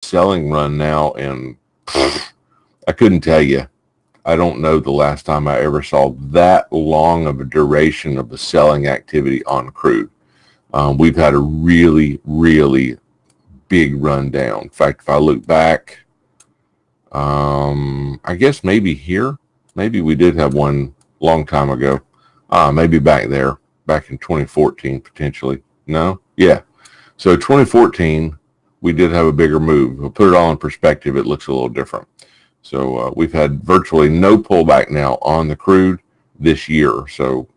selling run now, and I couldn't tell you. I don't know the last time I ever saw that long of a duration of the selling activity on crude. We've had a really, really big run down. In fact, if I look back, I guess maybe here, maybe we did have one long time ago. Maybe back there, back in 2014 potentially. No? Yeah. So 2014, we did have a bigger move. We'll put it all in perspective. It looks a little different. So we've had virtually no pullback now on the crude this year. So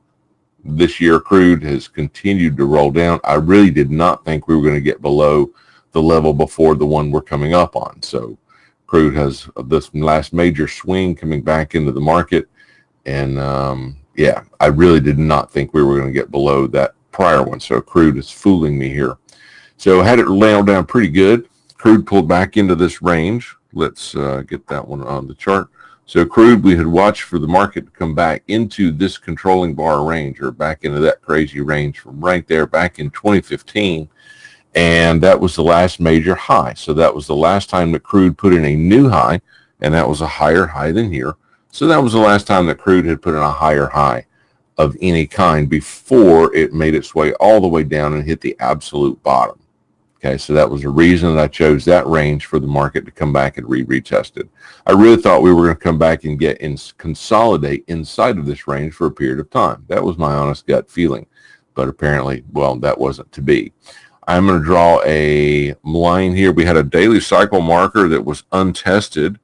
this year, crude has continued to roll down. I really did not think we were going to get below the level before the one we're coming up on. So crude has this last major swing coming back into the market. And yeah, I really did not think we were going to get below that prior one. So crude is fooling me here. So I had it nailed down pretty good. Crude pulled back into this range. Let's get that one on the chart. So crude, we had watched for the market to come back into this controlling bar range, or back into that crazy range from right there back in 2015. And that was the last major high. So that was the last time that crude put in a new high, and that was a higher high than here. So that was the last time that crude had put in a higher high of any kind before it made its way all the way down and hit the absolute bottom. Okay, so that was the reason that I chose that range for the market to come back and retest it. I really thought we were going to come back and consolidate inside of this range for a period of time. That was my honest gut feeling, but apparently, well, that wasn't to be. I'm going to draw a line here. We had a daily cycle marker that was untested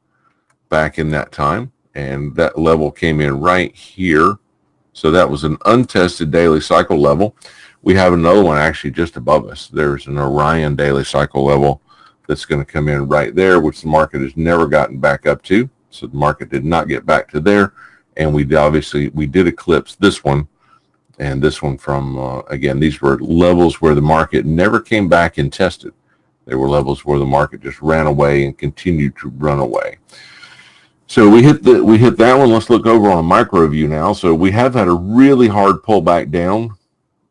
back in that time, and that level came in right here. So that was an untested daily cycle level. We have another one actually just above us. There's an Orion daily cycle level that's going to come in right there, which the market has never gotten back up to. So the market did not get back to there. And we did eclipse this one and this one from, again, these were levels where the market never came back and tested. They were levels where the market just ran away and continued to run away. So we hit that one. Let's look over on a micro view now. So we have had a really hard pullback down.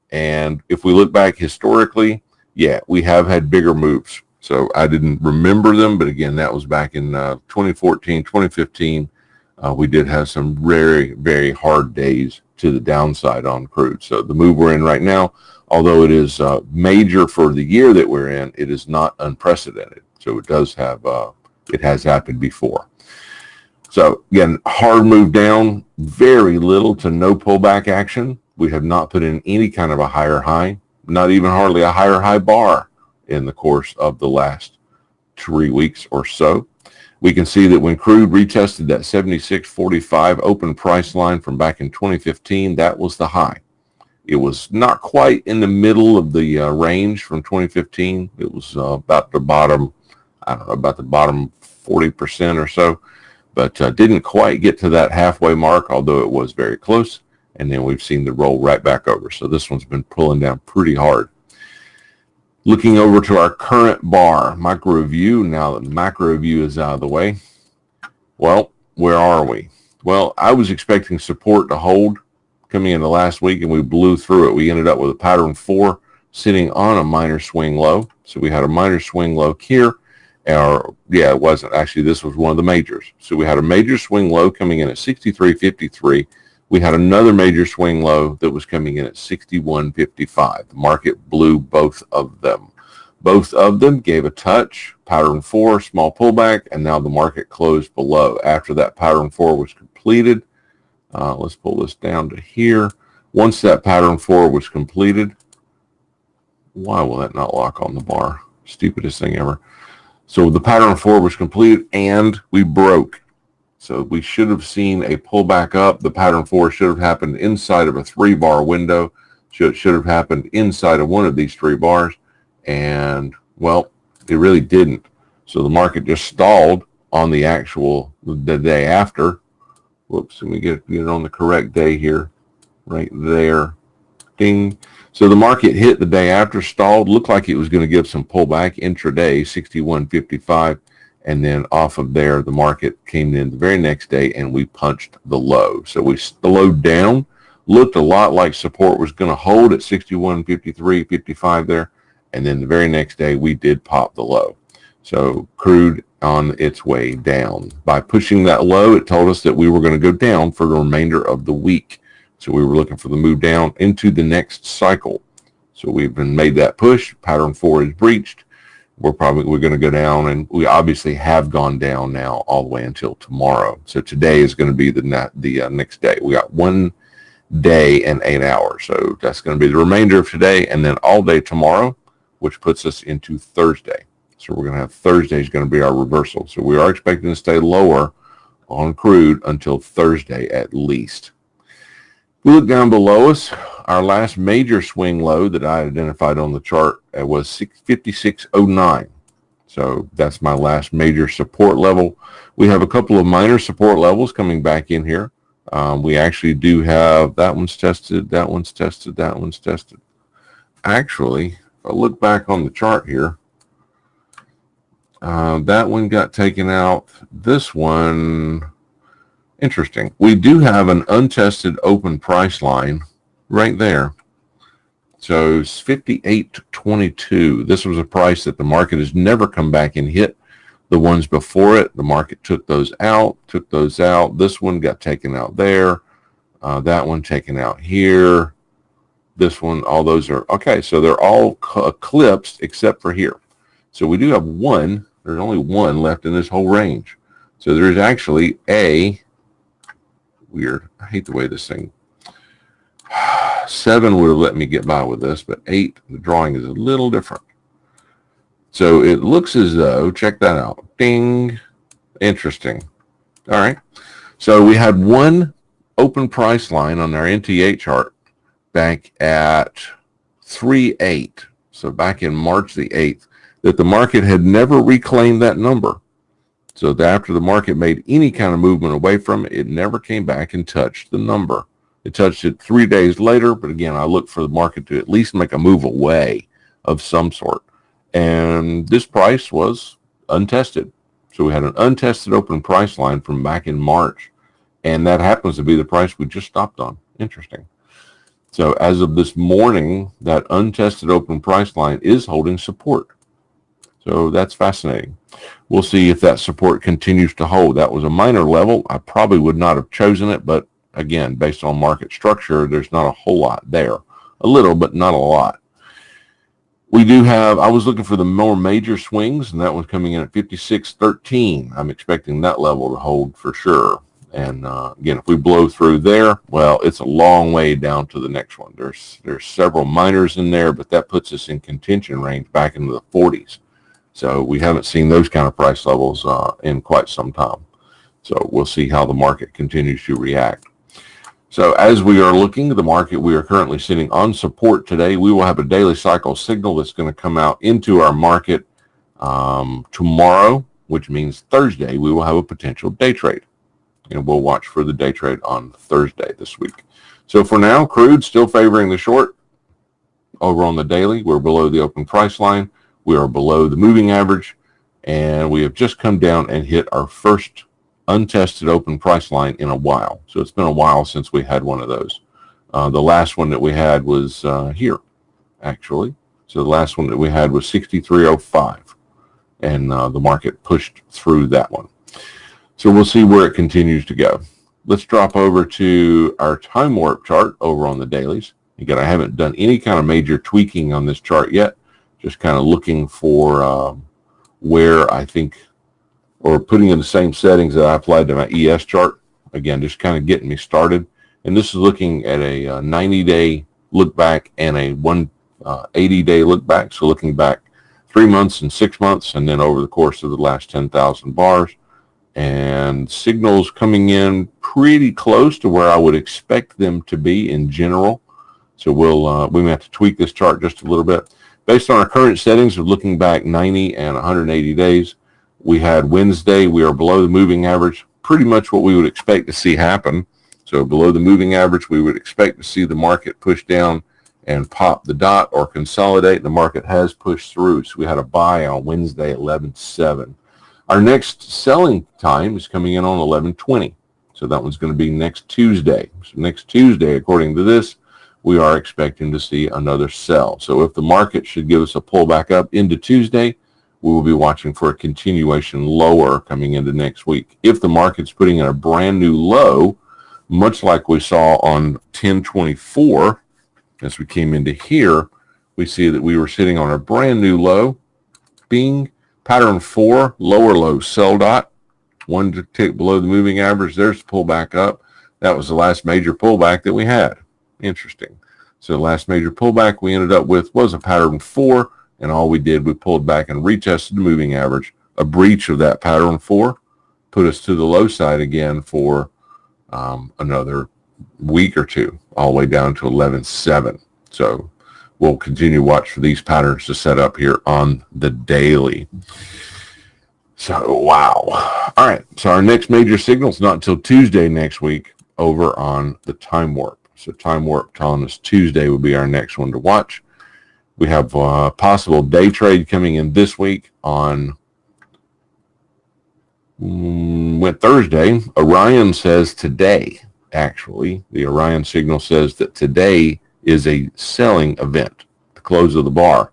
And if we look back historically, yeah, we have had bigger moves. So I didn't remember them, but again, that was back in 2014, 2015. We did have some very, very hard days to the downside on crude. So the move we're in right now, although it is major for the year that we're in, it is not unprecedented. So it does have, it has happened before. So again, hard move down, very little to no pullback action. We have not put in any kind of a higher high, not even hardly a higher high bar in the course of the last 3 weeks or so. We can see that when crude retested that 76.45 open price line from back in 2015, that was the high. It was not quite in the middle of the range from 2015. It was about the bottom, I don't know, about the bottom 40% or so, but didn't quite get to that halfway mark, although it was very close. And then we've seen the roll right back over. So this one's been pulling down pretty hard. Looking over to our current bar, micro view. Now that the macro view is out of the way. Well, where are we? Well, I was expecting support to hold coming into last week, and we blew through it. We ended up with a pattern 4 sitting on a minor swing low. So we had a minor swing low here. Or, yeah, it wasn't. Actually, this was one of the majors. So we had a major swing low coming in at 63.53. We had another major swing low that was coming in at 61.55. The market blew both of them. Both of them gave a touch, pattern 4, small pullback, and now the market closed below. After that pattern 4 was completed, let's pull this down to here. Once that pattern 4 was completed, why will that not lock on the bar? Stupidest thing ever. So the pattern 4 was completed and we broke. So we should have seen a pullback up. The pattern 4 should have happened inside of a 3-bar window. Should have happened inside of one of these 3 bars. And, well, it really didn't. So the market just stalled on the day after. Whoops, let me get it on the correct day here. Right there. Ding. So the market hit the day after, stalled. Looked like it was going to give some pullback intraday, 61.55. And then off of there, the market came in the very next day and we punched the low. So we slowed down, looked a lot like support was going to hold at 61.53, 55 there. And then the very next day, we did pop the low. So crude on its way down. By pushing that low, it told us that we were going to go down for the remainder of the week. So we were looking for the move down into the next cycle. So we've been made that push. Pattern 4 is breached. We're going to go down, and we obviously have gone down now all the way until tomorrow. So today is going to be the next day. We got 1 day and 8 hours. So that's going to be the remainder of today, and then all day tomorrow, which puts us into Thursday. So we're going to have Thursday is going to be our reversal. So we are expecting to stay lower on crude until Thursday at least. We look down below us. Our last major swing low that I identified on the chart was 56.09. So that's my last major support level. We have a couple of minor support levels coming back in here. We actually do have that one's tested, that one's tested, that one's tested. Actually, if I look back on the chart here, that one got taken out. This one, interesting. We do have an untested open price line right there. So it's 58.22. This was a price that the market has never come back and hit. The ones before it, the market took those out. This one got taken out there. That one taken out here. This one, all those are, okay, so they're all eclipsed except for here. So we do have one. There's only one left in this whole range. So there's actually weird. I hate the way this thing. 7 would have let me get by with this, but 8, the drawing is a little different. So it looks as though, check that out. Ding. Interesting. All right. So we had one open price line on our NTA chart back at 3.8. So back in March the 8th, that the market had never reclaimed that number. So after the market made any kind of movement away from it, it never came back and touched the number. It touched it 3 days later, but again, I look for the market to at least make a move away of some sort. And this price was untested. So we had an untested open price line from back in March, and that happens to be the price we just stopped on. Interesting. So as of this morning, that untested open price line is holding support. So that's fascinating. We'll see if that support continues to hold. That was a minor level. I probably would not have chosen it, but again, based on market structure, there's not a whole lot there. A little, but not a lot. We do have, I was looking for the more major swings, and that one's coming in at 56.13. I'm expecting that level to hold for sure. And again, if we blow through there, well, it's a long way down to the next one. There's several minors in there, but that puts us in contention range back into the 40s. So we haven't seen those kind of price levels in quite some time. So we'll see how the market continues to react. So as we are looking at the market, we are currently sitting on support today. We will have a daily cycle signal that's going to come out into our market tomorrow, which means Thursday we will have a potential day trade. And we'll watch for the day trade on Thursday this week. So for now, crude still favoring the short. Over on the daily, we're below the open price line. We are below the moving average, and we have just come down and hit our first untested open price line in a while. So it's been a while since we had one of those. The last one that we had was here, actually. So the last one that we had was 63.05, and the market pushed through that one. So we'll see where it continues to go. Let's drop over to our time warp chart over on the dailies. Again, I haven't done any kind of major tweaking on this chart yet. Just kind of looking for where I think, or putting in the same settings that I applied to my ES chart. Again, just kind of getting me started. And this is looking at a 90-day look back and a 180-day look back. So looking back 3 months and 6 months, and then over the course of the last 10,000 bars. And signals coming in pretty close to where I would expect them to be in general. So we may have to tweak this chart just a little bit. Based on our current settings of looking back 90 and 180 days, we had Wednesday, we are below the moving average, pretty much what we would expect to see happen. So below the moving average, we would expect to see the market push down and pop the dot or consolidate. The market has pushed through. So we had a buy on Wednesday at 11.7. Our next selling time is coming in on 11.20. So that one's going to be next Tuesday. So next Tuesday, according to this, we are expecting to see another sell. So if the market should give us a pullback up into Tuesday, we will be watching for a continuation lower coming into next week. If the market's putting in a brand new low, much like we saw on 1024, as we came into here, we see that we were sitting on a brand new low. Bing, pattern 4, lower low, sell dot, 1 tick below the moving average. There's the pullback up. That was the last major pullback that we had. Interesting. So the last major pullback we ended up with was a pattern 4, and all we did, we pulled back and retested the moving average. A breach of that pattern 4 put us to the low side again for another week or two, all the way down to 11.7. So we'll continue to watch for these patterns to set up here on the daily. So, wow. All right. So our next major signal is not until Tuesday next week over on the time warp. So time warp telling us Tuesday will be our next one to watch. We have a possible day trade coming in this week on Thursday. Orion says today, actually, the Orion signal says that today is a selling event, the close of the bar.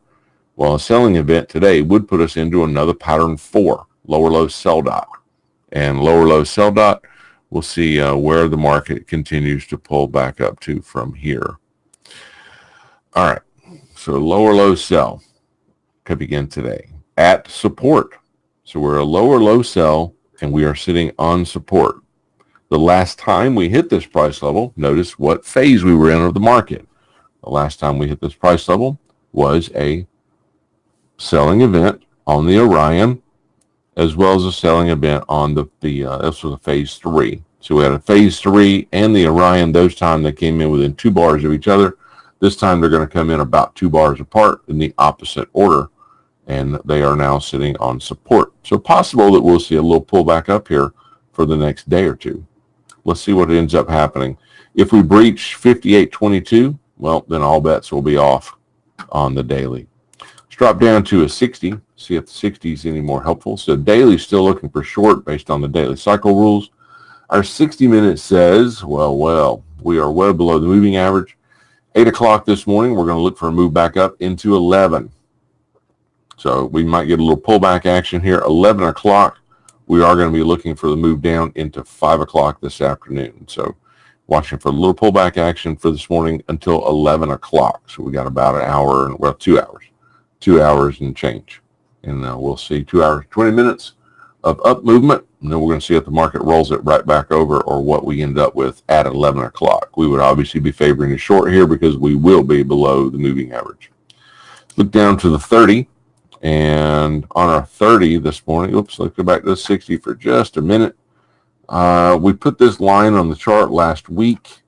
Well, a selling event today would put us into another pattern 4, lower low sell dot. And lower low sell dot, we'll see where the market continues to pull back up to from here. All right, so lower low sell could begin today at support. So we're a lower low sell, and we are sitting on support. The last time we hit this price level, notice what phase we were in of the market. The last time we hit this price level was a selling event on the Orion, as well as a selling event on this was a phase 3. So we had a phase 3 and the Orion. Those times they came in within 2 bars of each other. This time they're going to come in about 2 bars apart in the opposite order, and they are now sitting on support. So possible that we'll see a little pullback up here for the next day or two. Let's see what ends up happening. If we breach 58.22, well, then all bets will be off on the daily. Let's drop down to a 60, see if the 60 is any more helpful. So daily still looking for short based on the daily cycle rules. Our 60-minute says, well, we are well below the moving average. 8 o'clock this morning, we're going to look for a move back up into 11. So we might get a little pullback action here. 11 o'clock, we are going to be looking for the move down into 5 o'clock this afternoon. So watching for a little pullback action for this morning until 11 o'clock. So we got about an hour, 2 hours. 2 hours and change. And we'll see 2 hours, 20 minutes of up movement. And then we're going to see if the market rolls it right back over or what we end up with at 11 o'clock. We would obviously be favoring a short here because we will be below the moving average. Look down to the 30. And on our 30 this morning, let's go back to the 60 for just a minute. We put this line on the chart last week.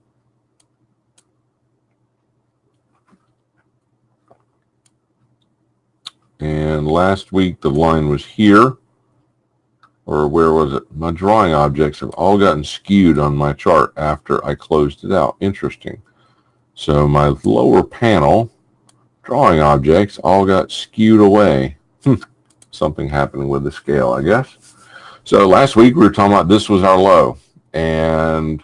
And last week the line was here. Or where was it? My drawing objects have all gotten skewed on my chart after I closed it out. Interesting. So my lower panel drawing objects all got skewed away. Something happening with the scale, I guess. So last week we were talking about this was our low. And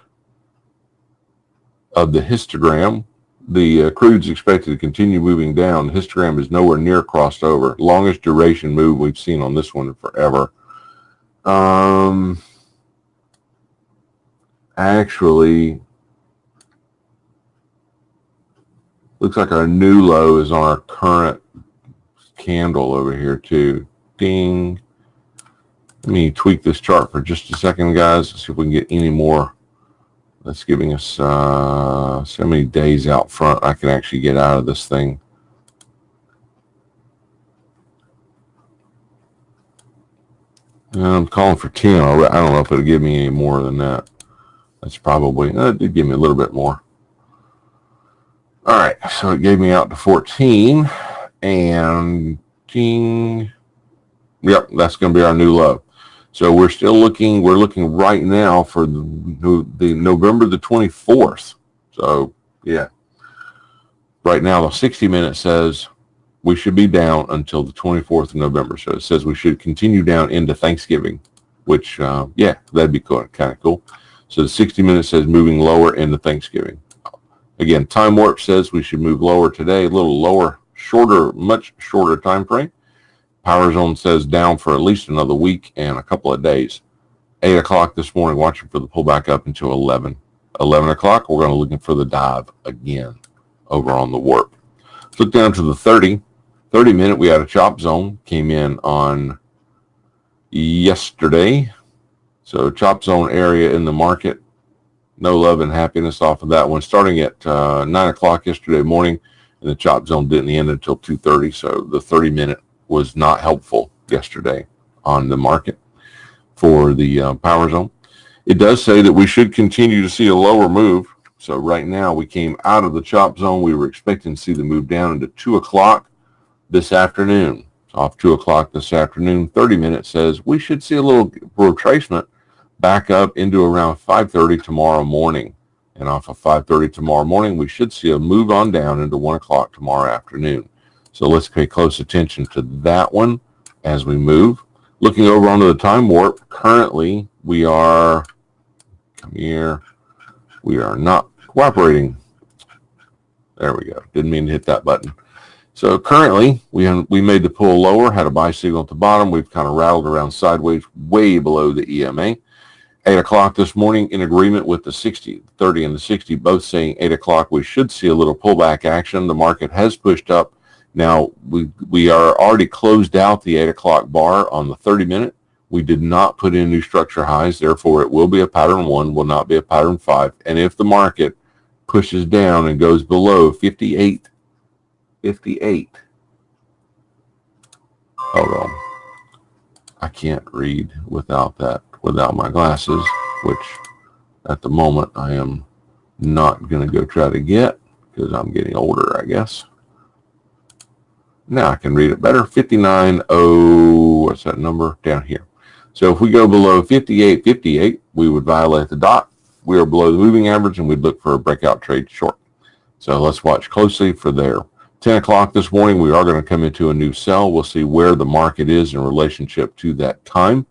of the histogram, the crude's expected to continue moving down. The histogram is nowhere near crossed over. Longest duration move we've seen on this one forever. Actually, looks like our new low is on our current candle over here too. Ding. Let me tweak this chart for just a second, guys. Let's see if we can get any more. That's giving us so many days out front I can actually get out of this thing. I'm calling for 10. I don't know if it'll give me any more than that. That's probably, it did give me a little bit more. All right, so it gave me out to 14. And ding. Yep, that's going to be our new low. So we're looking right now for the November the 24th. So, yeah. Right now, the 60-minute says we should be down until the 24th of November. So it says we should continue down into Thanksgiving, which, yeah, that'd be kind of cool. So the 60-minute says moving lower into Thanksgiving. Again, time warp says we should move lower today, a little lower, shorter, much shorter time frame. Power zone says down for at least another week and a couple of days. 8 o'clock this morning, watching for the pullback up until 11. 11 o'clock, we're going to looking for the dive again over on the warp. Let's look down to the 30 minute. We had a chop zone, came in on yesterday. So chop zone area in the market. No love and happiness off of that one. Starting at 9 o'clock yesterday morning, and the chop zone didn't end until 2:30. So the 30 minute was not helpful yesterday on the market for the power zone. It does say that we should continue to see a lower move. So right now we came out of the chop zone. We were expecting to see the move down into 2 o'clock this afternoon. Off 2 o'clock this afternoon, 30 minutes says we should see a little retracement back up into around 5:30 tomorrow morning. And off of 5:30 tomorrow morning, we should see a move on down into 1 o'clock tomorrow afternoon. So let's pay close attention to that one as we move. Looking over onto the time warp, currently we are, come here, we are not cooperating. There we go. Didn't mean to hit that button. So currently, we made the pull lower, had a buy signal at the bottom. We've kind of rattled around sideways, way below the EMA. 8 o'clock this morning, in agreement with the 60, 30 and the 60, both saying 8 o'clock, we should see a little pullback action. The market has pushed up. Now, we are already closed out the 8 o'clock bar on the 30 minute. We did not put in new structure highs. Therefore, it will be a pattern 1, will not be a pattern 5. And if the market pushes down and goes below 58, hold on, I can't read without my glasses, which at the moment I am not going to go try to get because I'm getting older, I guess. Now I can read it better. 59, what's that number down here? So if we go below 58.58, we would violate the dot. We are below the moving average, and we'd look for a breakout trade short. So let's watch closely for there. 10 o'clock this morning, we are going to come into a new sell. We'll see where the market is in relationship to that time.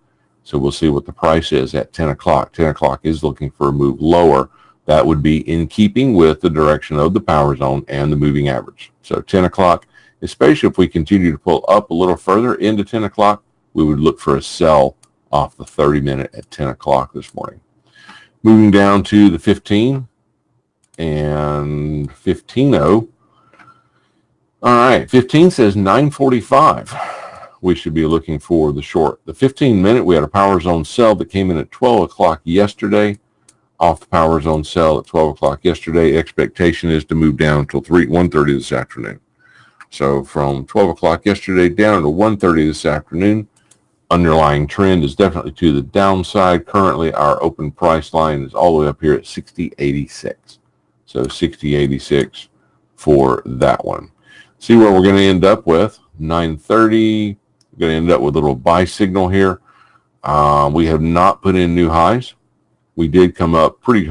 So we'll see what the price is at 10 o'clock. 10 o'clock is looking for a move lower. That would be in keeping with the direction of the power zone and the moving average. So 10 o'clock, especially if we continue to pull up a little further into 10 o'clock, we would look for a sell off the 30 minute at 10 o'clock this morning. Moving down to the 15 and 15.0. All right, 15 says 9:45. We should be looking for the short. The 15 minute, we had a power zone sell that came in at 12 o'clock yesterday. Off the power zone sell at 12 o'clock yesterday. Expectation is to move down until 1:30 this afternoon. So from 12 o'clock yesterday down to 1:30 this afternoon. Underlying trend is definitely to the downside. Currently, our open price line is all the way up here at 60.86. So 60.86 for that one. See where we're going to end up with. 9:30. We're going to end up with a little buy signal here. We have not put in new highs. We did come up pretty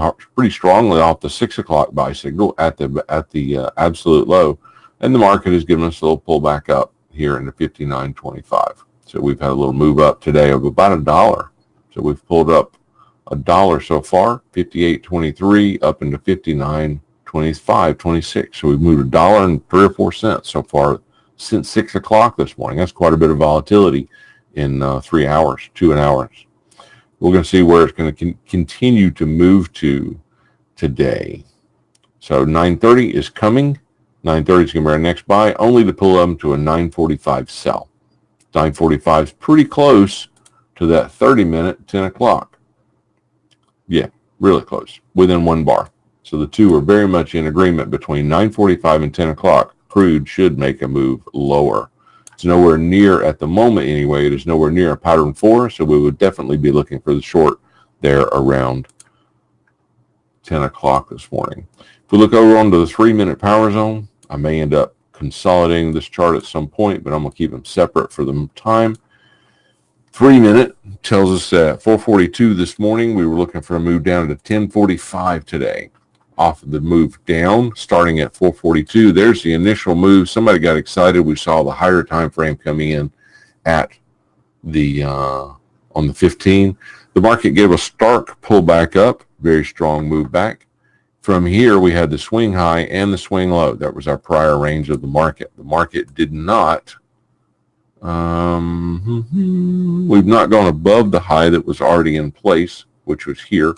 strongly off the 6 o'clock buy signal at the absolute low, and the market has given us a little pullback up here into 59.25. So we've had a little move up today of about $1. So we've pulled up $1 so far, 58.23 up into 59.25, 26. So we've moved $1.03 or 4 cents so far since 6 o'clock this morning. That's quite a bit of volatility in 3 hours, 2 hours. We're going to see where it's going to continue to move to today. So 9:30 is coming. 9:30 is going to be our next buy, only to pull them to a 9:45 sell. 9:45 is pretty close to that 30 minute 10 o'clock. Yeah, really close, within 1 bar. So the two are very much in agreement. Between 9:45 and 10 o'clock, crude should make a move lower. It's nowhere near, at the moment anyway, it is nowhere near a pattern 4, so we would definitely be looking for the short there around 10 o'clock this morning. If we look over onto the 3 minute power zone, I may end up consolidating this chart at some point, but I'm going to keep them separate for the time. 3 minute tells us that 4:42 this morning, we were looking for a move down to 10:45 today. Off of the move down, starting at 4:42. There's the initial move. Somebody got excited. We saw the higher time frame coming in at the on the 15. The market gave a stark pullback up, very strong move back. From here, we had the swing high and the swing low. That was our prior range of the market. The market did not We've not gone above the high that was already in place, which was here.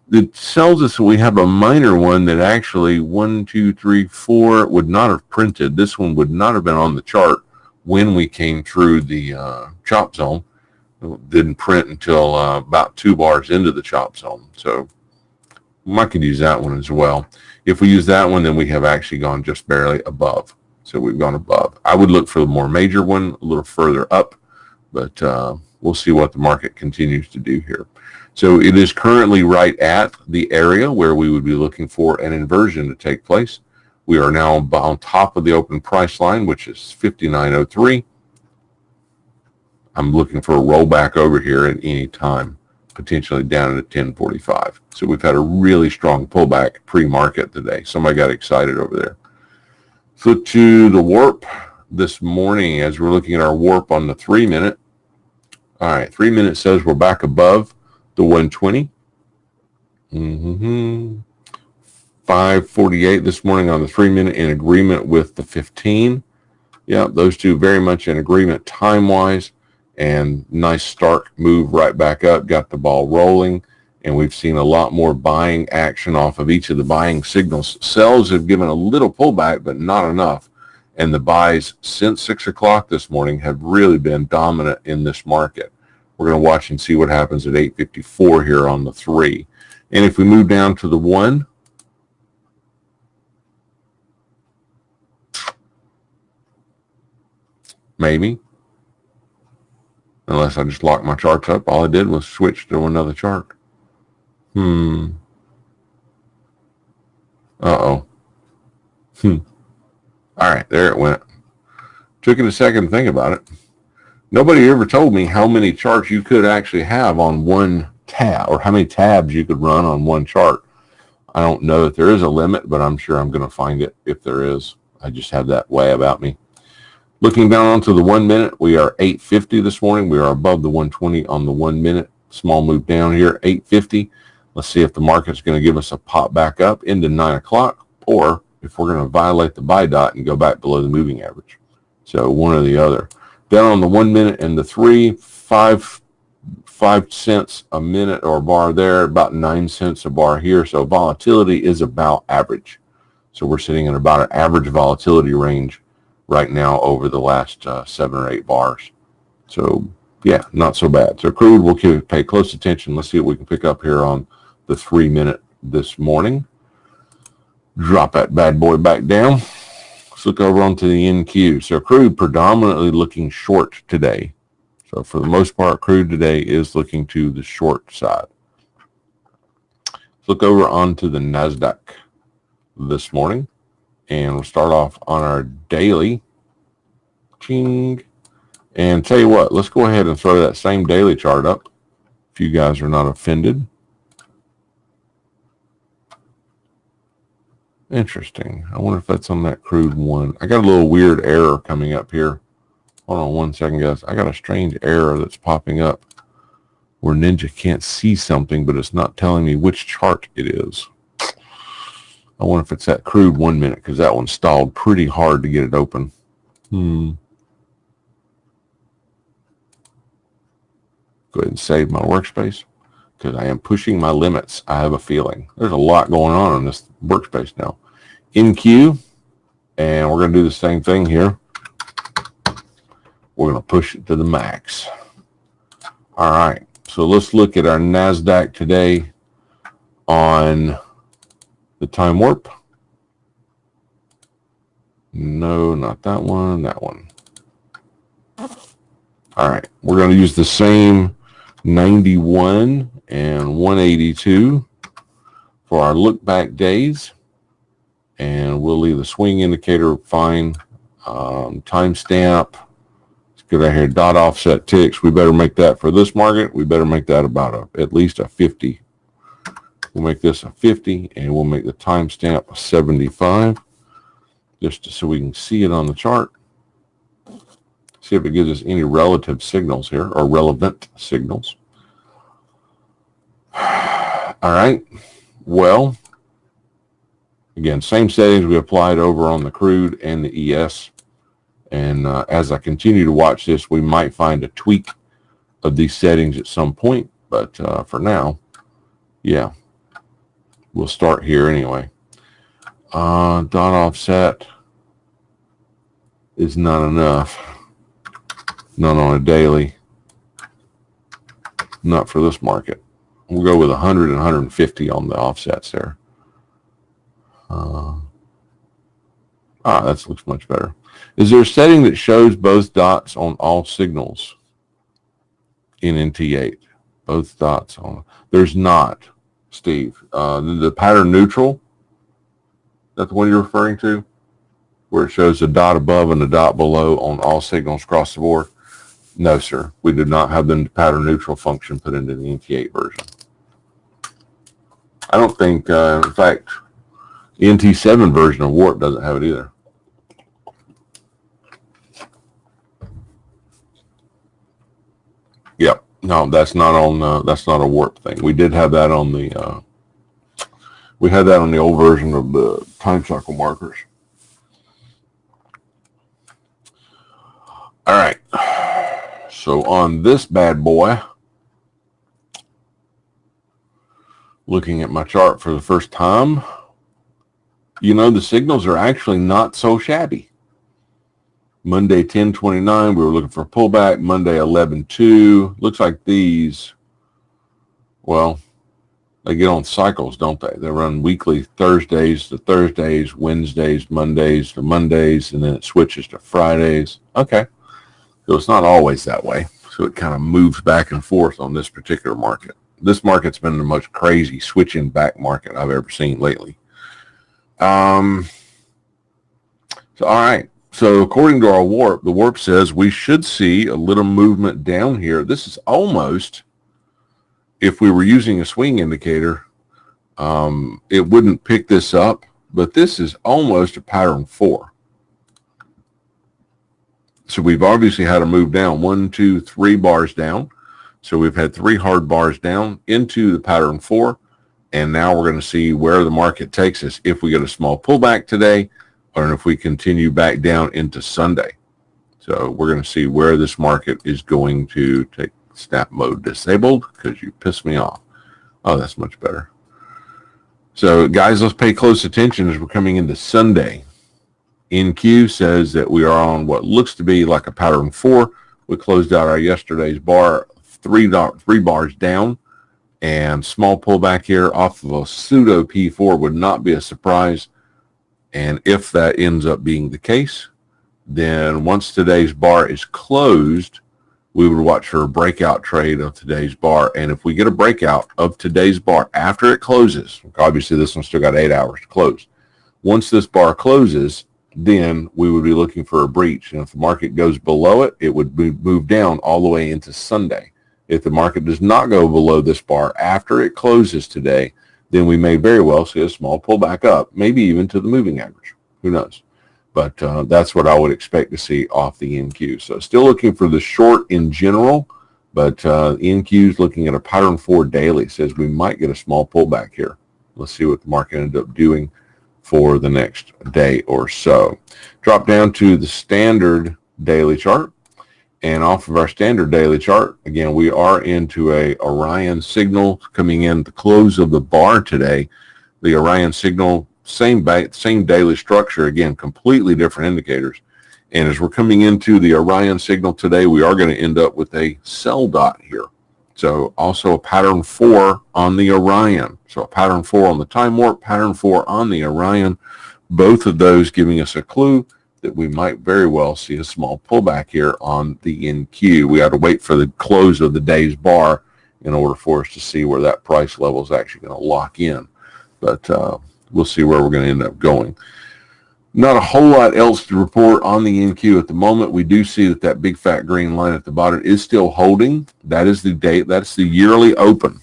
It tells us that we have a minor one that actually 1, 2, 3, 4 would not have printed. This one would not have been on the chart when we came through the chop zone. It didn't print until about 2 bars into the chop zone. So I could use that one as well. If we use that one, then we have actually gone just barely above. So we've gone above. I would look for the more major one a little further up, but we'll see what the market continues to do here. So it is currently right at the area where we would be looking for an inversion to take place. We are now on top of the open price line, which is 59.03. I'm looking for a rollback over here at any time, potentially down at 10.45. So we've had a really strong pullback pre-market today. Somebody got excited over there. Flip to the warp this morning as we're looking at our warp on the 3-minute. All right, 3-minute says we're back above the 120. 548 this morning on the 3-minute in agreement with the 15. Yeah, those two very much in agreement time-wise, and nice stark move right back up, got the ball rolling, and we've seen a lot more buying action off of each of the buying signals. Sells have given a little pullback, but not enough, and the buys since 6 o'clock this morning have really been dominant in this market. We're going to watch and see what happens at 8:54 here on the 3. And if we move down to the 1, maybe, unless I just locked my charts up. All I did was switch to another chart. Uh-oh. All right, there it went. Took it a second to think about it. Nobody ever told me how many charts you could actually have on one tab, or how many tabs you could run on one chart. I don't know if there is a limit, but I'm sure I'm going to find it if there is. I just have that way about me. Looking down onto the 1 minute, we are 850 this morning. We are above the 120 on the 1 minute. Small move down here, 850. Let's see if the market's going to give us a pop back up into 9 o'clock, or if we're going to violate the buy dot and go back below the moving average. So one or the other. Down on the 1 minute and the 3, 5 cents a minute or a bar there, about 9 cents a bar here. So volatility is about average. So we're sitting in about an average volatility range right now over the last 7 or 8 bars. So yeah, not so bad. So crude, we'll pay close attention. Let's see what we can pick up here on the 3 minute this morning. Drop that bad boy back down. Let's look over onto the NQ. So crude predominantly looking short today. So for the most part, crude today is looking to the short side. Let's look over onto the NASDAQ this morning. And we'll start off on our daily. Ching. And tell you what, let's go ahead and throw that same daily chart up, if you guys are not offended. Interesting. I wonder if that's on that crude one. I got a little weird error coming up here. Hold on 1 second, guys. I got a strange error that's popping up where Ninja can't see something, but it's not telling me which chart it is. I wonder if it's that crude 1 minute, because that one stalled pretty hard to get it open. Go ahead and save my workspace, because I am pushing my limits. I have a feeling there's a lot going on in this workspace now. NQ, and we're going to do the same thing here. We're going to push it to the max. All right, so let's look at our NASDAQ today on the time warp. No, not that one, that one. All right, we're going to use the same 91 and 182 for our look back days, and we'll leave the swing indicator fine. Timestamp, let's get out here, dot offset ticks. We better make that for this market. We better make that about at least a 50. We'll make this a 50, and we'll make the timestamp a 75, just so we can see it on the chart. See if it gives us any relative signals here, or relevant signals. All right. Well, again, same settings we applied over on the crude and the ES. And as I continue to watch this, we might find a tweak of these settings at some point. But for now, yeah, we'll start here anyway. Dot offset is not enough. Not on a daily. Not for this market. We'll go with 100 and 150 on the offsets there. That looks much better. Is there a setting that shows both dots on all signals in NT8? Both dots on. There's not, Steve. The pattern neutral, that's the one you're referring to, where it shows a dot above and a dot below on all signals across the board? No, sir. We did not have the pattern neutral function put into the NT8 version. I don't think, in fact, the NT7 version of Warp doesn't have it either. Yep. No, that's not on. That's not a Warp thing. We did have that on the. We had that on the old version of the time cycle markers. All right. So on this bad boy, looking at my chart for the first time, you know, the signals are actually not so shabby. Monday 10:29, we were looking for a pullback. Monday 11:2. Looks like these, well, they get on cycles, don't they? They run weekly, Thursdays to Thursdays, Wednesdays, Mondays to Mondays, and then it switches to Fridays. Okay. So it's not always that way. So it kind of moves back and forth on this particular market. This market's been the most crazy switching back market I've ever seen lately. So, all right. So according to our Warp, the Warp says we should see a little movement down here. This is almost, if we were using a swing indicator, it wouldn't pick this up, but this is almost a pattern 4. So we've obviously had a move down, 1, 2, 3 bars down. So we've had 3 hard bars down into the pattern 4. And now we're going to see where the market takes us if we get a small pullback today, or if we continue back down into Sunday. So we're going to see where this market is going to take. Snap mode disabled because you pissed me off. Oh, that's much better. So guys, let's pay close attention as we're coming into Sunday. NQ says that we are on what looks to be like a pattern 4. We closed out our yesterday's bar 3 bars down, and small pullback here off of a pseudo P4 would not be a surprise. And if that ends up being the case, then once today's bar is closed, we would watch for a breakout trade of today's bar. And if we get a breakout of today's bar after it closes, obviously this one's still got 8 hours to close. Once this bar closes, then we would be looking for a breach. And if the market goes below it, it would move down all the way into Sunday. If the market does not go below this bar after it closes today, then we may very well see a small pullback up, maybe even to the moving average. Who knows? But that's what I would expect to see off the NQ. So still looking for the short in general, but NQ is looking at a pattern 4 daily. Says we might get a small pullback here. Let's see what the market ended up doing for the next day or so. Drop down to the standard daily chart. And off of our standard daily chart, again, we are into a Orion signal coming in the close of the bar today. The Orion signal, same daily structure, again, completely different indicators. And as we're coming into the Orion signal today, we are going to end up with a sell dot here. So also a pattern 4 on the Orion. So a pattern 4 on the time warp, pattern 4 on the Orion. Both of those giving us a clue that we might very well see a small pullback here on the NQ. We have to wait for the close of the day's bar in order for us to see where that price level is actually going to lock in. But we'll see where we're going to end up going. Not a whole lot else to report on the NQ at the moment. We do see that big fat green line at the bottom is still holding. That is the date. That's the yearly open.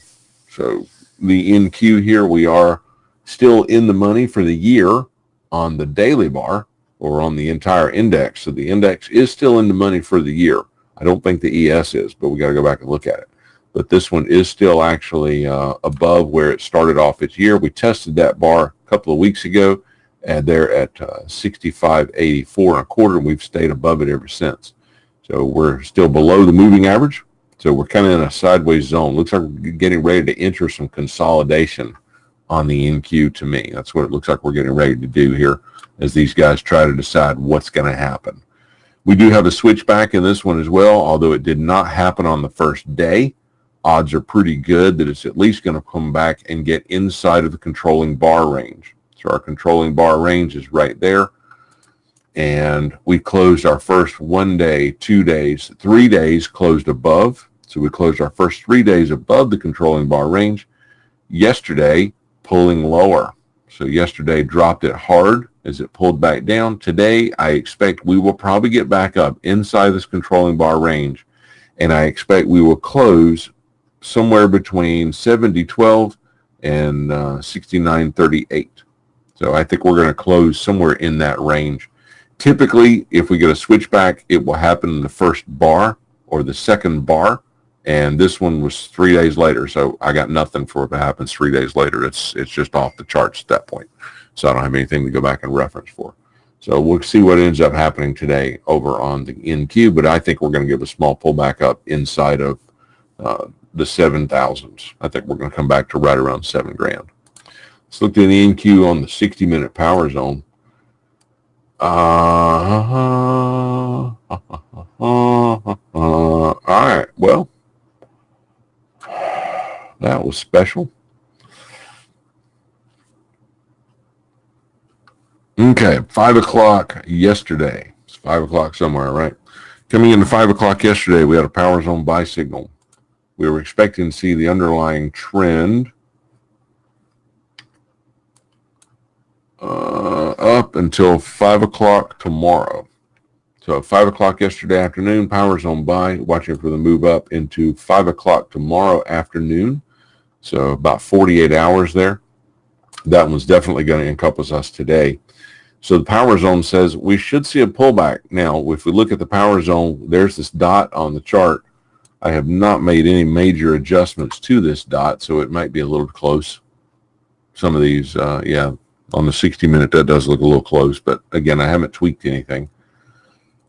So the NQ here, we are still in the money for the year on the daily bar or on the entire index. So the index is still in the money for the year. I don't think the ES is, but we got to go back and look at it. But this one is still actually above where it started off its year. We tested that bar a couple of weeks ago and they're at 65.84 and a quarter, and we've stayed above it ever since. So we're still below the moving average. So we're kind of in a sideways zone. Looks like we're getting ready to enter some consolidation on the NQ to me. That's what it looks like we're getting ready to do here as these guys try to decide what's going to happen. We do have a switchback in this one as well, although it did not happen on the first day. Odds are pretty good that it's at least going to come back and get inside of the controlling bar range. So our controlling bar range is right there. And we closed our first 1 day, 2 days, 3 days closed above. So we closed our first 3 days above the controlling bar range. Yesterday, pulling lower. So yesterday dropped it hard as it pulled back down. Today, I expect we will probably get back up inside this controlling bar range. And I expect we will close somewhere between 70.12 and 69.38. So I think we're going to close somewhere in that range. Typically, if we get a switchback, it will happen in the first bar or the second bar. And this one was 3 days later, so I got nothing for if it happens 3 days later. It's just off the charts at that point. So I don't have anything to go back and reference for. So we'll see what ends up happening today over on the NQ, but I think we're going to give a small pullback up inside of the 7,000s. I think we're going to come back to right around $7,000. Let's look at the NQ on the 60-minute power zone. All right, well, that was special. Okay, 5 o'clock yesterday. It's 5 o'clock somewhere, right? Coming into 5 o'clock yesterday, we had a power zone buy signal. We were expecting to see the underlying trend up until 5 o'clock tomorrow. So at 5 o'clock yesterday afternoon, power zone buy, watching for the move up into 5 o'clock tomorrow afternoon. So about 48 hours there. That one's definitely going to encompass us today. So the power zone says we should see a pullback. Now, if we look at the power zone, there's this dot on the chart. I have not made any major adjustments to this dot, so it might be a little close. Some of these, yeah, on the 60-minute, that does look a little close. But again, I haven't tweaked anything.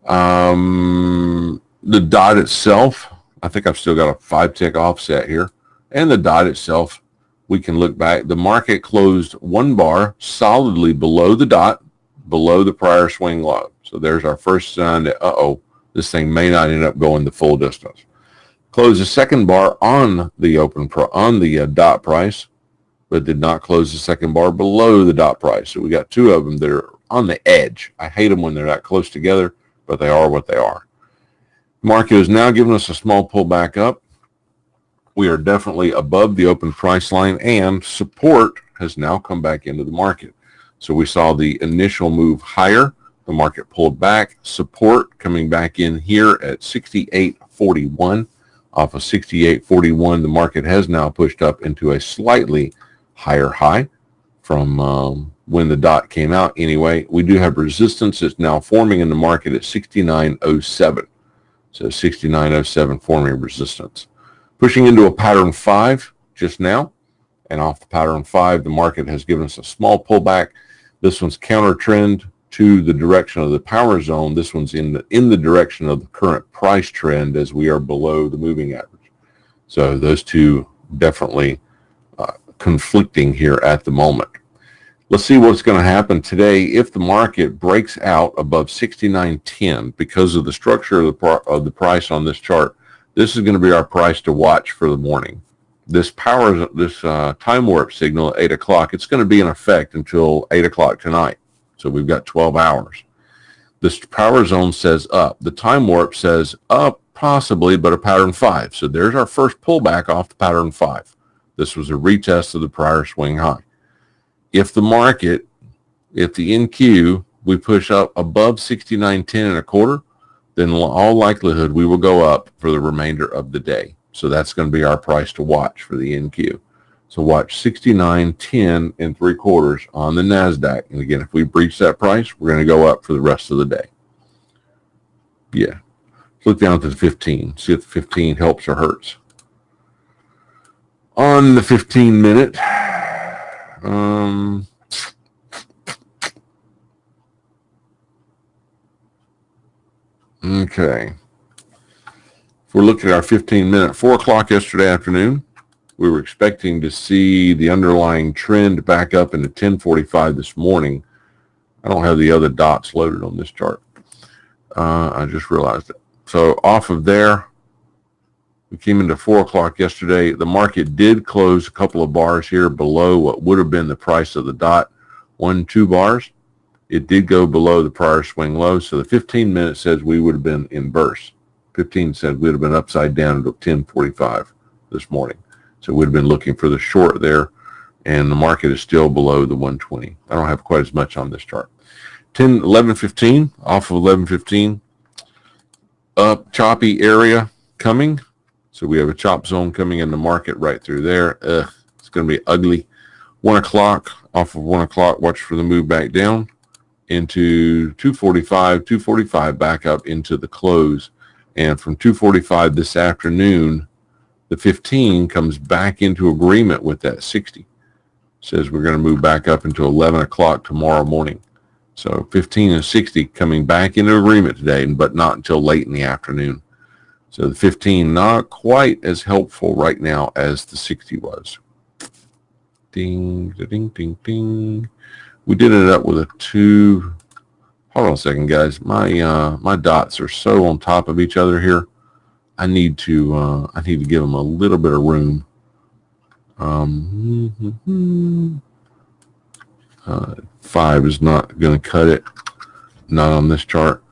The dot itself, I think I've still got a 5-tick offset here. And the dot itself, we can look back. The market closed 1 bar solidly below the dot, below the prior swing low. So there's our first sign that, this thing may not end up going the full distance. Closed the second bar on the dot price, but did not close the second bar below the dot price. So we got 2 of them that are on the edge. I hate them when they're that close together, but they are what they are. Market is now giving us a small pullback up. We are definitely above the open price line, and support has now come back into the market. So we saw the initial move higher. The market pulled back. Support coming back in here at 68.41. Off of 68.41, the market has now pushed up into a slightly higher high from when the dot came out. Anyway, we do have resistance that's now forming in the market at 69.07. So 69.07 forming resistance. Pushing into a pattern 5 just now, and off the pattern 5, the market has given us a small pullback. This one's counter trend to the direction of the power zone. This one's in the direction of the current price trend as we are below the moving average. So those two definitely conflicting here at the moment. Let's see what's going to happen today if the market breaks out above 69.10 because of the structure of the price on this chart. This is going to be our price to watch for the morning. This time warp signal at 8 o'clock, it's going to be in effect until 8 o'clock tonight. So we've got 12 hours. This power zone says up. The time warp says up possibly, but a pattern 5. So there's our first pullback off the pattern 5. This was a retest of the prior swing high. If the NQ, we push up above 69.10 and a quarter, then in all likelihood, we will go up for the remainder of the day. So that's going to be our price to watch for the NQ. So watch 69.10 and 3/4 on the NASDAQ. And again, if we breach that price, we're going to go up for the rest of the day. Yeah. Let's look down to the 15. See if the 15 helps or hurts. On the 15-minute, Okay. If we're looking at our 15-minute, 4 o'clock yesterday afternoon, we were expecting to see the underlying trend back up into 1045 this morning. I don't have the other dots loaded on this chart. I just realized it. So off of there, we came into 4 o'clock yesterday. The market did close a couple of bars here below what would have been the price of the dot, 2 bars. It did go below the prior swing low. So the 15-minute says we would have been inverse. 15 said we would have been upside down until 1045 this morning. So we'd have been looking for the short there, and the market is still below the 120. I don't have quite as much on this chart. 11:15, off of 11:15, up choppy area coming. So we have a chop zone coming in the market right through there. It's going to be ugly. 1 o'clock, off of 1 o'clock, watch for the move back down into 245 back up into the close. And from 245 this afternoon, the 15 comes back into agreement with that 60. Says we're going to move back up into 11 o'clock tomorrow morning. So 15 and 60 coming back into agreement today, but not until late in the afternoon. So the 15 not quite as helpful right now as the 60 was. Ding, ding, ding, ding. We did end up with a 2. Hold on a second, guys. My dots are so on top of each other here. I need to give them a little bit of room. 5 is not going to cut it. Not on this chart.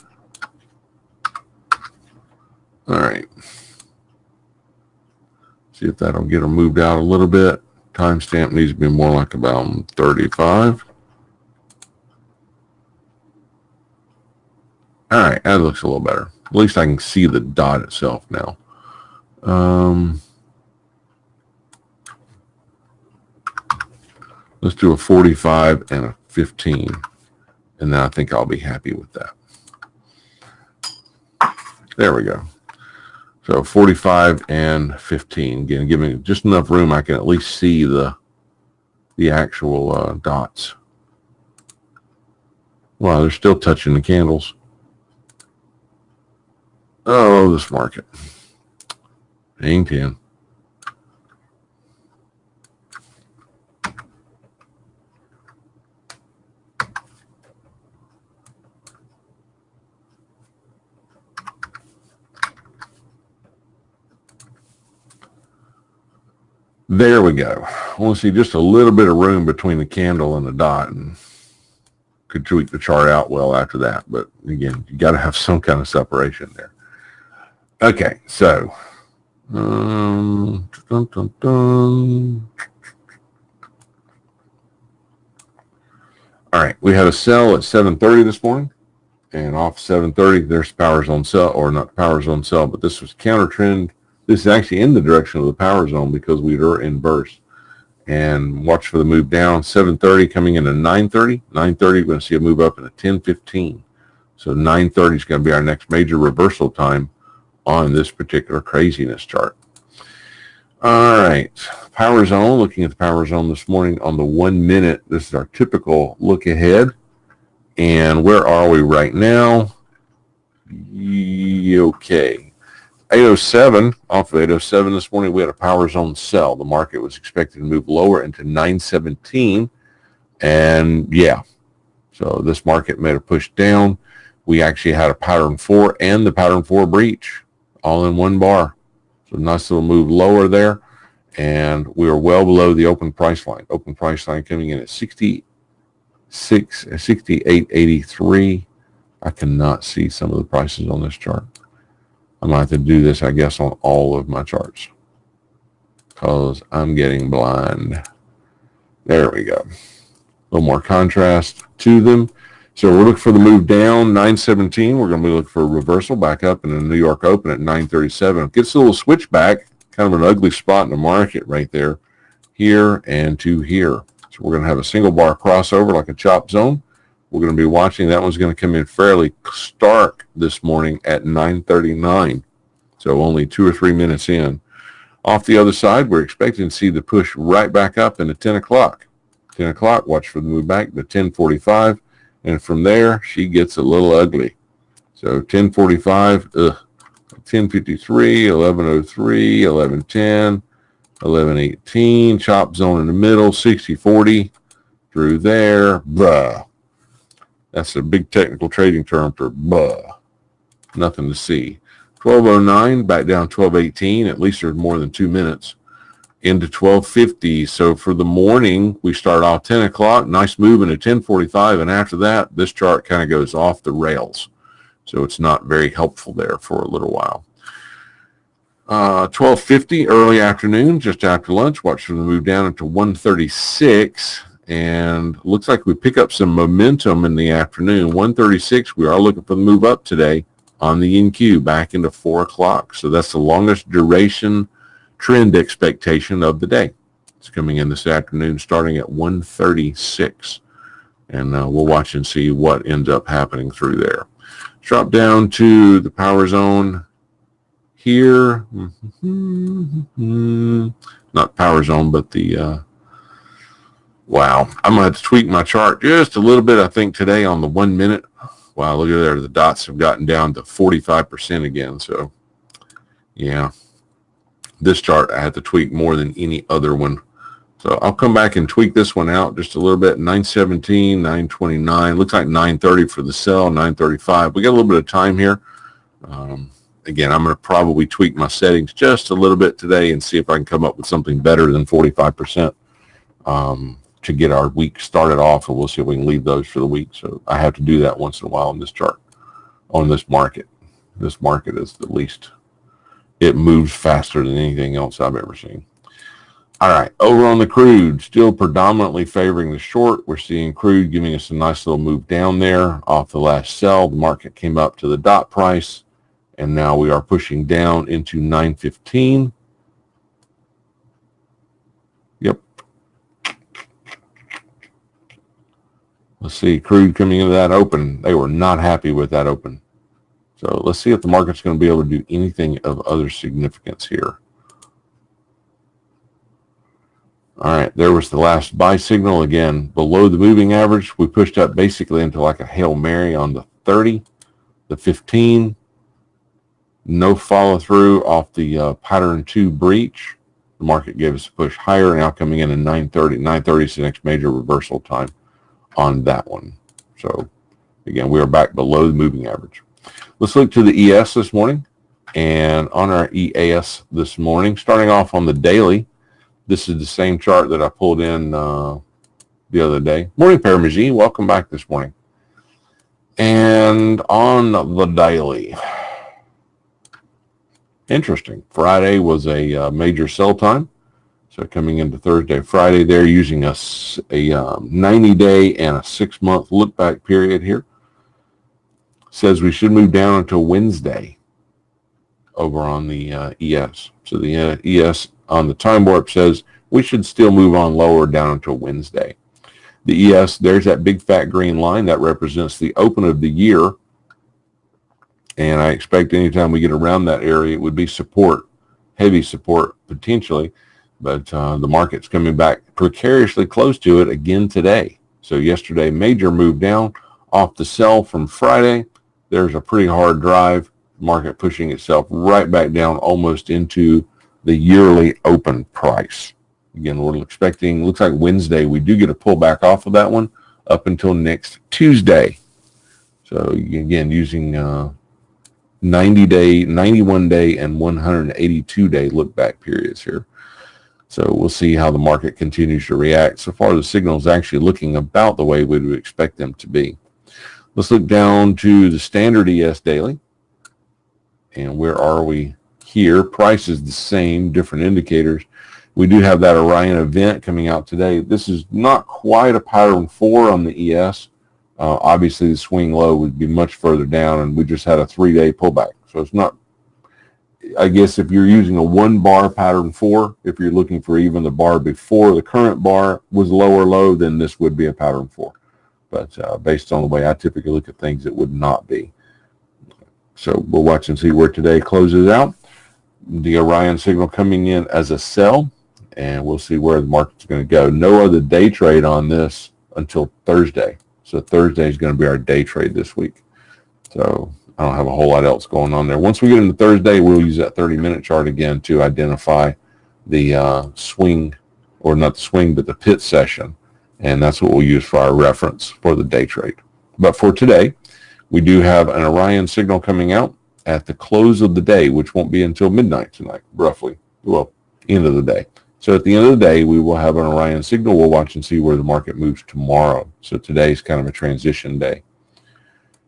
All right. See if that'll get them moved out a little bit. Timestamp needs to be more like about 35. All right, that looks a little better. At least I can see the dot itself now. Let's do a 45 and a 15, and then I think I'll be happy with that. There we go. So 45 and 15. Again, give me just enough room I can at least see the actual dots. Wow, they're still touching the candles. Oh, this market. Hang 10. There we go. I want to see just a little bit of room between the candle and the dot, and could tweak the chart out well after that. But again, you got to have some kind of separation there. Okay, so all right, we had a sell at 7:30 this morning, and off 7:30, there's power zone sell, or not power zone sell, but this was counter trend. This is actually in the direction of the power zone because we were inverse. And watch for the move down. 7:30 coming into 9:30. 9:30, we're going to see a move up in a 10:15. So 9:30 is going to be our next major reversal time on this particular craziness chart. All right, power zone. Looking at the power zone this morning on the 1 minute. This is our typical look ahead. And where are we right now? Okay. 807, off of 807 this morning, we had a power zone sell. The market was expected to move lower into 917. And yeah, so this market made a push down. We actually had a pattern 4 and the pattern 4 breach all in one bar. So nice little move lower there. And we are well below the open price line. Open price line coming in at 68.83. I cannot see some of the prices on this chart. I might have to do this, I guess, on all of my charts because I'm getting blind. There we go. A little more contrast to them. So we're looking for the move down, 917. We're going to be looking for a reversal back up in the New York Open at 937. Gets a little switchback, kind of an ugly spot in the market right there, here and to here. So we're going to have a single bar crossover like a chop zone. We're going to be watching. That one's going to come in fairly stark this morning at 9:39. So only 2 or 3 minutes in. Off the other side, we're expecting to see the push right back up into 10 o'clock. 10 o'clock, watch for the move back to 10:45. And from there, she gets a little ugly. So 10:45, 10:53, 11:03, 11:10, 11:18, chop zone in the middle, 60-40 through there. Bruh. That's a big technical trading term for bruh. Nothing to see. 12:09, back down 12:18. At least there's more than 2 minutes. Into 12:50. So for the morning, we start off 10 o'clock. Nice move into 10:45. And after that, this chart kind of goes off the rails. So it's not very helpful there for a little while. 12:50, early afternoon, just after lunch. Watch for the move down into 136. And looks like we pick up some momentum in the afternoon. 136, we are looking for the move up today on the NQ back into 4 o'clock. So that's the longest duration trend expectation of the day. It's coming in this afternoon starting at 136. And we'll watch and see what ends up happening through there. Drop down to the power zone here. Not power zone, but the... wow, I'm going to have to tweak my chart just a little bit, I think, today on the 1 minute. Wow, look at there. The dots have gotten down to 45% again. So, yeah, this chart I have to tweak more than any other one. So I'll come back and tweak this one out just a little bit. 917, 929. Looks like 930 for the sell, 935. We got a little bit of time here. Again, I'm going to probably tweak my settings just a little bit today and see if I can come up with something better than 45%. To get our week started off, and we'll see if we can leave those for the week. So I have to do that once in a while on this chart, on this market. This market is the least, it moves faster than anything else I've ever seen. All right, over on the crude, still predominantly favoring the short. We're seeing crude giving us a nice little move down there off the last sell. The market came up to the dot price, and now we are pushing down into 915. Yep. Let's see, crude coming into that open. They were not happy with that open. So let's see if the market's going to be able to do anything of other significance here. All right, there was the last buy signal. Again, below the moving average. We pushed up basically into like a Hail Mary on the 30, the 15. No follow through off the pattern 2 breach. The market gave us a push higher, now coming in at 930. 930 is the next major reversal time on that one. So again, we are back below the moving average. Let's look to the ES this morning. And on our EAS this morning, starting off on the daily, this is the same chart that I pulled in the other day. Morning, Parmesan. Welcome back this morning. And on the daily, interesting. Friday was a major sell time. So coming into Thursday, Friday, they're using a 90-day and a 6-month look-back period here. Says we should move down until Wednesday over on the ES. So the ES on the time warp says we should still move on lower down until Wednesday. The ES, there's that big fat green line that represents the open of the year. And I expect anytime we get around that area, it would be support, heavy support potentially. But the market's coming back precariously close to it again today. So yesterday, major move down off the sell from Friday. There's a pretty hard drive. Market pushing itself right back down almost into the yearly open price. Again, we're expecting, looks like Wednesday, we do get a pullback off of that one up until next Tuesday. So again, using 90-day, 91-day, and 182-day look-back periods here. So we'll see how the market continues to react. So far, the signal is actually looking about the way we would expect them to be. Let's look down to the standard ES daily. And where are we here? Price is the same, different indicators. We do have that Orion event coming out today. This is not quite a pattern 4 on the ES. Obviously, the swing low would be much further down, and we just had a 3-day pullback. So it's not, I guess if you're using a 1-bar pattern 4, if you're looking for even the bar before the current bar was lower low, then this would be a pattern 4. But based on the way I typically look at things, it would not be. So we'll watch and see where today closes out. The Orion signal coming in as a sell, and we'll see where the market's going to go. No other day trade on this until Thursday. So Thursday is going to be our day trade this week. So I don't have a whole lot else going on there. Once we get into Thursday, we'll use that 30-minute chart again to identify the swing, or not the swing, but the pit session. And that's what we'll use for our reference for the day trade. But for today, we do have an Orion signal coming out at the close of the day, which won't be until midnight tonight, roughly. Well, end of the day. So at the end of the day, we will have an Orion signal. We'll watch and see where the market moves tomorrow. So today's kind of a transition day.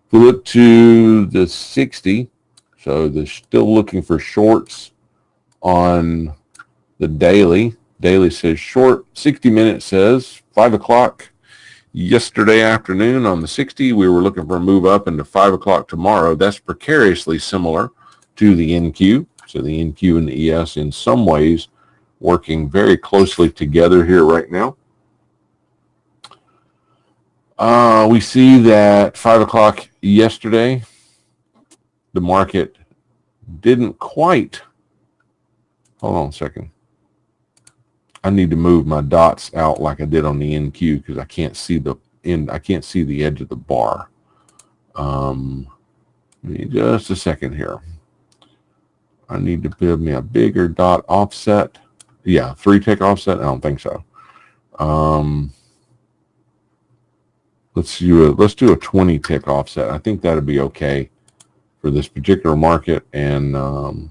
If we look to the 60, so they're still looking for shorts on the daily. Daily says short. 60 minutes says 5 o'clock yesterday afternoon on the 60. We were looking for a move up into 5 o'clock tomorrow. That's precariously similar to the NQ. So the NQ and the ES in some ways working very closely together here right now. We see that 5 o'clock yesterday, the market didn't quite, hold on a second. I need to move my dots out like I did on the NQ because I can't see the end. I can't see the edge of the bar. Just a second here. I need to build me a bigger dot offset. Yeah, 3-tick offset. I don't think so. Let's do a 20-tick offset. I think that'd be okay for this particular market. And the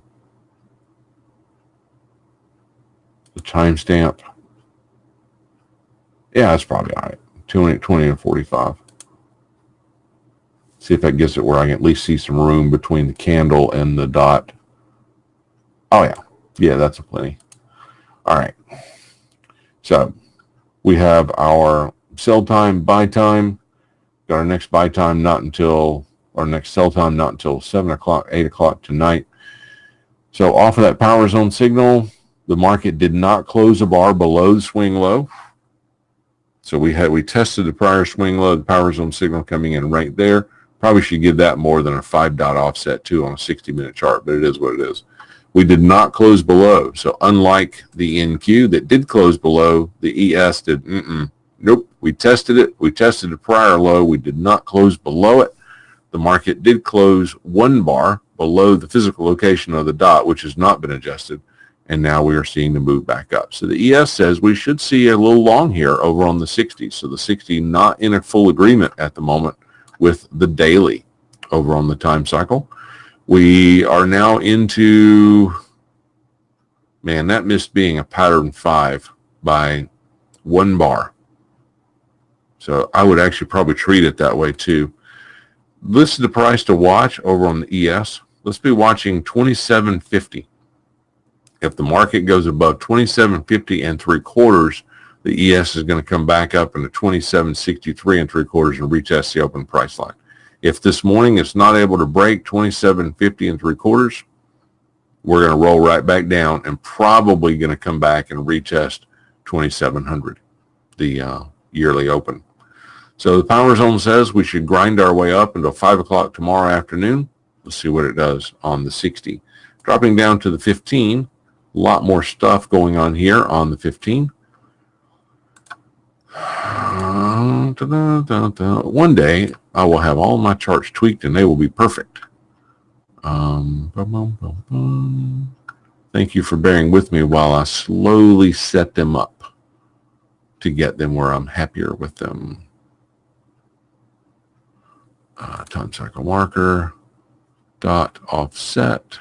timestamp, yeah, that's probably all right. 20 and 45. See if that gets it where I can at least see some room between the candle and the dot. Oh yeah, that's a plenty. All right. So we have our sell time, buy time. Got our next buy time not until, or next sell time not until 7 o'clock, 8 o'clock tonight. So off of that power zone signal, the market did not close a bar below the swing low. So we tested the prior swing low, the power zone signal coming in right there. Probably should give that more than a 5-dot offset too on a 60-minute chart, but it is what it is. We did not close below. So unlike the NQ that did close below, the ES did, nope. We tested it. We tested the prior low. We did not close below it. The market did close 1 bar below the physical location of the dot, which has not been adjusted. And now we are seeing the move back up. So the ES says we should see a little long here over on the 60. So the 60 not in a full agreement at the moment with the daily over on the time cycle. We are now into, man, that missed being a pattern 5 by 1 bar. So I would actually probably treat it that way too. This is the price to watch over on the ES. Let's be watching 27.50. If the market goes above 27.50 and 3/4, the ES is going to come back up into 27.63 and 3/4 and retest the open price line. If this morning it's not able to break 27.50 and 3/4, we're going to roll right back down and probably going to come back and retest 2,700, the yearly open. So the power zone says we should grind our way up until 5 o'clock tomorrow afternoon. Let's see what it does on the 60. Dropping down to the 15. A lot more stuff going on here on the 15. One day I will have all my charts tweaked and they will be perfect. Thank you for bearing with me while I slowly set them up to get them where I'm happier with them. Time cycle marker, dot offset.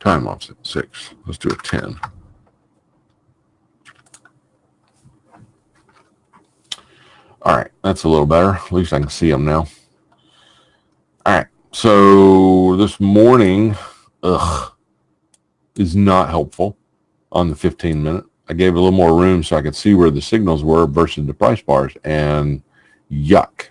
Time offset 6. Let's do a 10. All right, that's a little better. At least I can see them now. All right, so this morning, is not helpful on the 15-minute. I gave a little more room so I could see where the signals were versus the price bars, and yuck.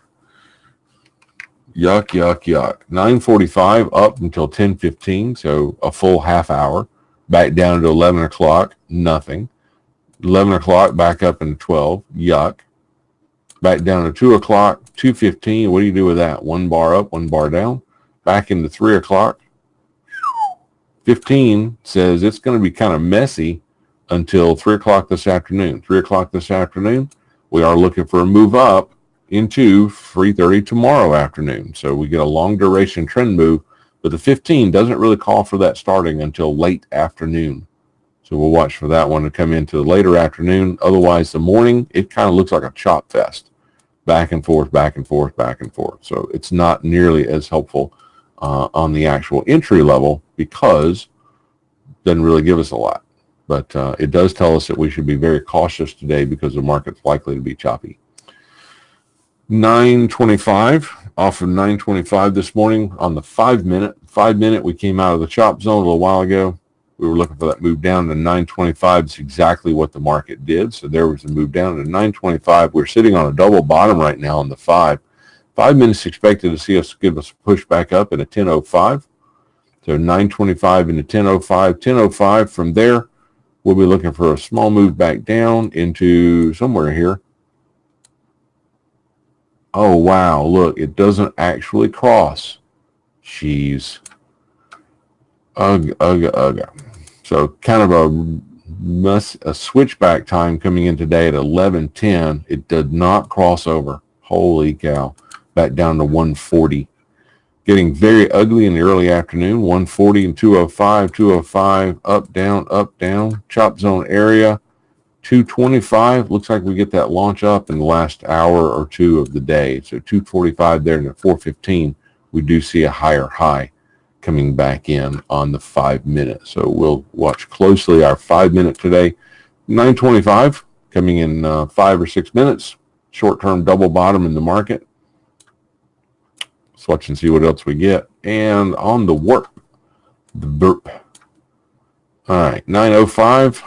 Yuck, yuck, yuck. 9:45 up until 10:15, so a full half hour. Back down to 11 o'clock, nothing. 11 o'clock, back up in 12, yuck. Back down to 2 o'clock, 2:15. What do you do with that? 1 bar up, 1 bar down. Back into 3 o'clock. 15 says it's going to be kind of messy until 3 o'clock this afternoon. 3 o'clock this afternoon, we are looking for a move up into 3:30 tomorrow afternoon. So we get a long duration trend move, but the 15 doesn't really call for that starting until late afternoon. So we'll watch for that one to come into later afternoon. Otherwise, the morning, it kind of looks like a chop fest. Back and forth, back and forth, back and forth. So it's not nearly as helpful on the actual entry level because it doesn't really give us a lot. But it does tell us that we should be very cautious today because the market's likely to be choppy. 925 off of 925 this morning on the 5 minute. 5 minute, we came out of the chop zone a little while ago. We were looking for that move down to 925. It's exactly what the market did. So there was a move down to 925. We're sitting on a double bottom right now on the 5. 5 minutes expected to see us give us a push back up in a 10.05. So 925 into 10.05. 10.05 from there, we'll be looking for a small move back down into somewhere here. Oh, wow. Look, it doesn't actually cross. Jeez. Ugh, ugh, ugh. So kind of a switchback time coming in today at 11:10. It did not cross over. Holy cow. Back down to 140. Getting very ugly in the early afternoon. 140 and 205, 205, up, down, chop zone area. 225, looks like we get that launch up in the last hour or two of the day. So 245 there, and at 415, we do see a higher high coming back in on the 5 minute. So we'll watch closely our 5 minute today. 925 coming in 5 or 6 minutes. Short-term double bottom in the market. Let's watch and see what else we get. And on the warp, the burp. All right, 905.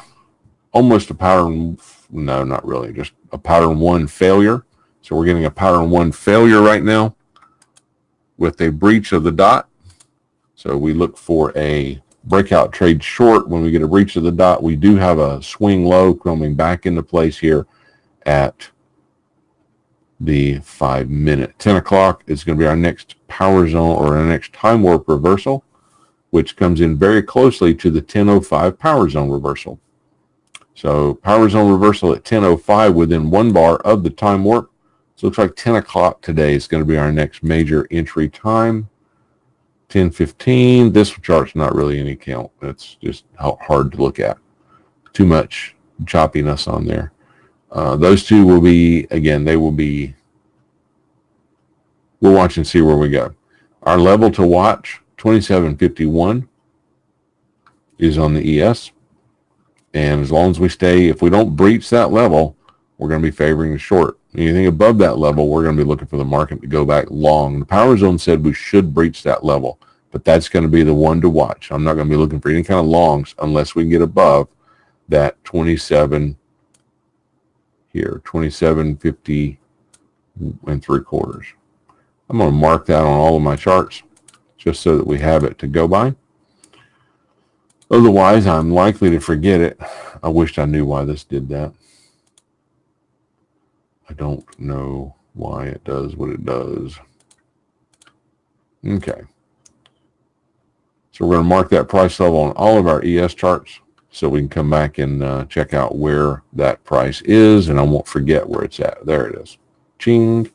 Almost a pattern, no, not really, just a pattern 1 failure. So we're getting a pattern 1 failure right now with a breach of the dot. So we look for a breakout trade short. When we get a breach of the dot, we do have a swing low coming back into place here at the 5 minute. 10 o'clock is going to be our next power zone or our next time warp reversal, which comes in very closely to the 10:05 power zone reversal. So power zone reversal at 10:05 within 1 bar of the time warp. So it looks like 10 o'clock today is going to be our next major entry time. 10:15. This chart's not really any count. It's just hard to look at. Too much choppiness on there. Those two will be, again, they will be, we'll watch and see where we go. Our level to watch, 27.51 is on the ES. And as long as we stay, if we don't breach that level, we're going to be favoring the short. Anything above that level, we're going to be looking for the market to go back long. The power zone said we should breach that level, but that's going to be the one to watch. I'm not going to be looking for any kind of longs unless we can get above that 27 here, 27.50 3/4. I'm going to mark that on all of my charts just so that we have it to go by. Otherwise, I'm likely to forget it. I wished I knew why this did that. I don't know why it does what it does. Okay. So we're going to mark that price level on all of our ES charts so we can come back and check out where that price is, and I won't forget where it's at. There it is. Ching.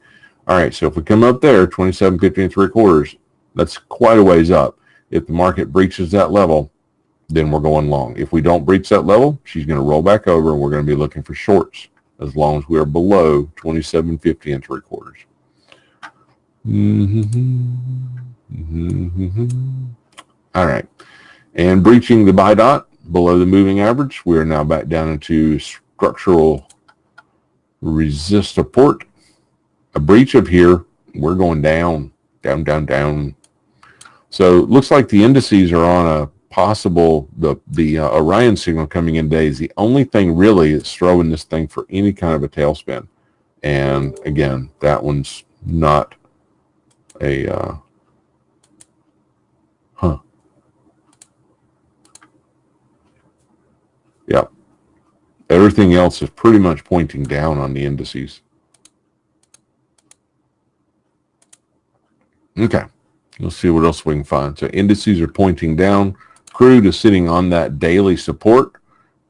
All right, so if we come up there, 27.50 3/4, that's quite a ways up. If the market breaches that level, then we're going long. If we don't breach that level, she's going to roll back over, and we're going to be looking for shorts as long as we are below 27.50 3/4. All right. And breaching the buy dot below the moving average, we are now back down into structural resist support. A breach of here, we're going down, down, down, down. So it looks like the indices are on a possible, the Orion signal coming in today is the only thing really that's throwing this thing for any kind of a tailspin. And again, that one's not a, Yep. Everything else is pretty much pointing down on the indices. Okay. Let's see what else we can find. So indices are pointing down. Crude is sitting on that daily support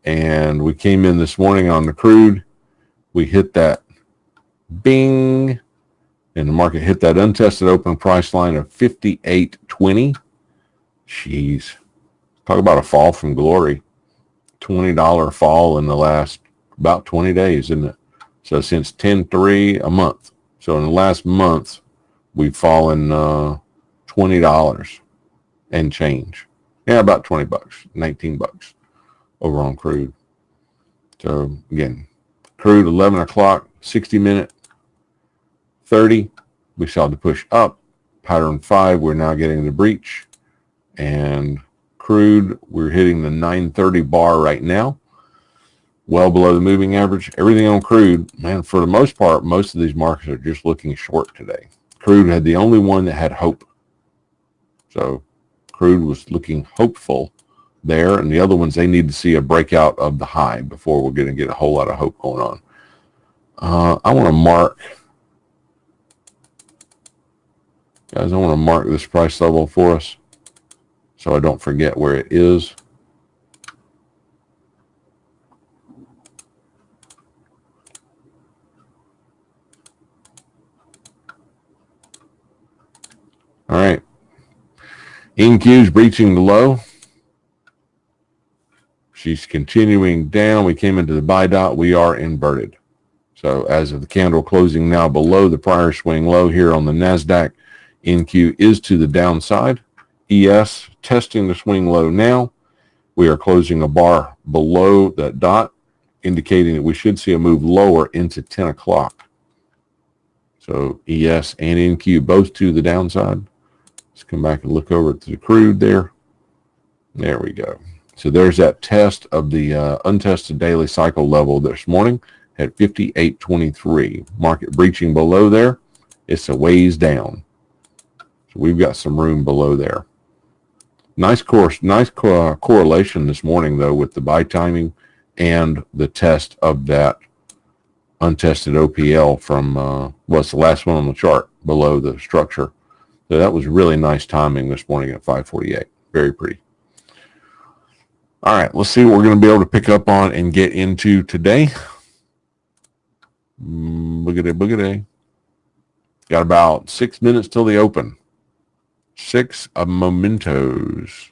And we came in this morning on the crude. We hit that bing, and the market hit that untested open price line of 58.20. Jeez. Talk about a fall from glory. $20 fall in the last about 20 days, isn't it? So since 10.3 a month. So in the last month, we've fallen $20 and change. Yeah, about $20, $19 over on crude. So again, crude 11 o'clock, 60-minute, 30. We saw the push up. Pattern 5, we're now getting the breach. And crude, we're hitting the 930 bar right now. Well below the moving average. Everything on crude, man, for the most part, most of these markets are just looking short today. Crude had the only one that had hope. So crude was looking hopeful there, and the other ones, they need to see a breakout of the high before we're going to get a whole lot of hope going on. I want to mark, guys, I want to mark this price level for us so I don't forget where it is. All right. NQ's breaching the low. She's continuing down. We came into the buy dot. We are inverted. So as of the candle closing now below the prior swing low here on the NASDAQ, NQ is to the downside. ES testing the swing low now. We are closing a bar below that dot, indicating that we should see a move lower into 10 o'clock. So ES and NQ both to the downside. Let's come back and look over to the crude there. There we go. So there's that test of the untested daily cycle level this morning at 58.23. Market breaching below there. It's a ways down. So we've got some room below there. Nice correlation this morning, though, with the buy timing and the test of that untested OPL from, what's the last one on the chart below the structure. So that was really nice timing this morning at 548. Very pretty. All right, let's see what we're going to be able to pick up on and get into today. Boogity. Got about 6 minutes till the open. 6 mementos.